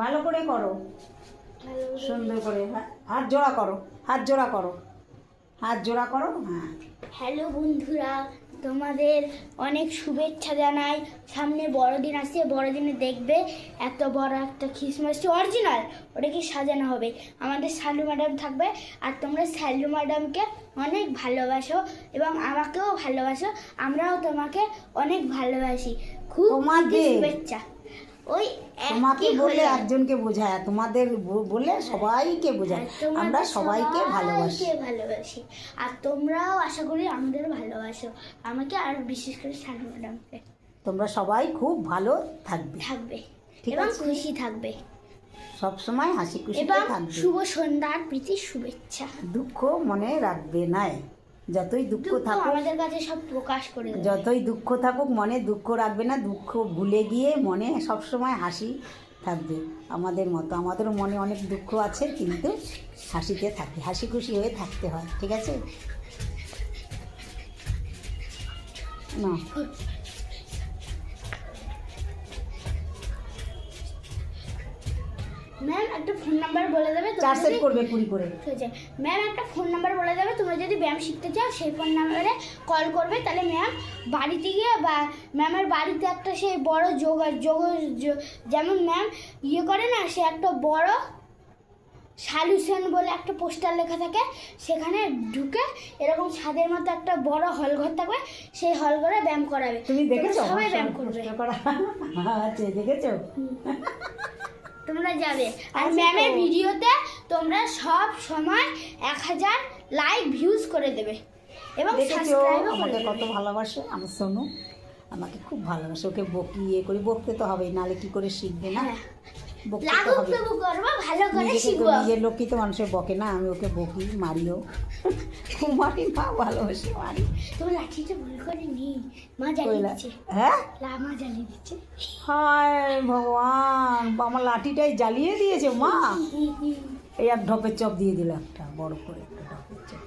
ভালো করে করো, সুন্দর করে। হাত জোড়া করো, হাত জোড়া করো, হাত জোড়া করো। হ্যাঁ। হ্যালো বন্ধুরা, তোমাদের অনেক শুভেচ্ছা জানাই। সামনে বড়দিন আসছে, বড়দিনে দেখবে এত বড় একটা খ্রিসমাস ট্রি অরিজিনাল, ওটাকে সাজানো হবে। আমাদের শালু ম্যাডাম থাকবে, আর তোমরা শালু ম্যাডামকে অনেক ভালোবাসো এবং আমাকেও ভালোবাসো। আমরাও তোমাকে অনেক ভালোবাসি। খুব তোমাকে শুভেচ্ছা। ওই তোমাকে বলে একজনকে বোঝায়, তোমাদের বলে সবাইকে বোঝায়। আমরা সবাইকে ভালোবাসি, আর তোমরাও আশা করি আমাদের ভালোবাসো, আমাকে আর বিশেষ করে শালু ম্যাডামকে। তোমরা সবাই খুব ভালো থাকবে, ঠিক এবং আছে? খুশি থাকবে, সব সময় হাসি খুশি এবং থাকবে। শুভ সন্ধ্যার প্রীতি শুভেচ্ছা। দুঃখ মনে রাখবে না। যতই দুঃখ থাকুক, আমাদের কাছে সব প্রকাশ করে দেবে। যতই দুঃখ থাকুক মনে দুঃখ রাখবে না। দুঃখ ভুলে গিয়ে মনে সব সময় হাসি থাকবে। আমাদের মতো আমাদেরও মনে অনেক দুঃখ আছে, কিন্তু হাসিতে থাকবে, হাসি খুশি হয়ে থাকতে হয়, ঠিক আছে না? ম্যাম একটা ফোন নাম্বার বলে দেবে, 4 সেট করবে 20 করে। ম্যাম একটা ফোন নাম্বার বলে দেবে, তোমরা যদি ব্যায়াম শিখতে চাও সেই ফোন নাম্বারে কল করবে। তাহলে ম্যাম বাড়িতে গিয়ে, বা ম্যামের বাড়িতে একটা সেই বড় যেমন ম্যাম করে না, সে একটা বড় সলিউশন বলে একটা পোস্টার লেখা থাকে, সেখানে ঢুকে এরকম ছাদের মতো একটা বড় হল ঘর থাকবে, সেই হল ঘরে ব্যায়াম করাবে। তুমি দেখেছো? সবাই ব্যায়াম করবে। আচ্ছা, দেখেছো? তোমরা যাবে, আর ম্যামের ভিডিওতে তোমরা সব সময় 1000 লাইক ভিউজ করে দেবে এবং দেখেছো সাবস্ক্রাইবও করে আমাকে দেবে। কত ভালোবাসে আমার সোনু, আমাকে খুব ভালোবাসে। ওকে বকিয়ে করে, বকতে তো হবেই, নাহলে কি করে শিখবে না? বকতে তো লাগুক হবে। তবু করবো, ভালো করে নিজেকে তো শিখবো। নিজের লোকই তো মানুষের বকে না, আমি ওকে বকি, মারিও। মারি না, ভালোবাসি, মারি। তোমার লাঠিটা ভুল করে নি, মা জ্বালিয়ে দিচ্ছে। হ্যাঁ, মা জ্বালিয়ে দিচ্ছে। হায় ভগবান, আমার লাঠিটাই জ্বালিয়ে দিয়েছে মা। এই এক ঢপের চপ দিয়ে দিল, একটা বড় করে একটা ঢপের চপ।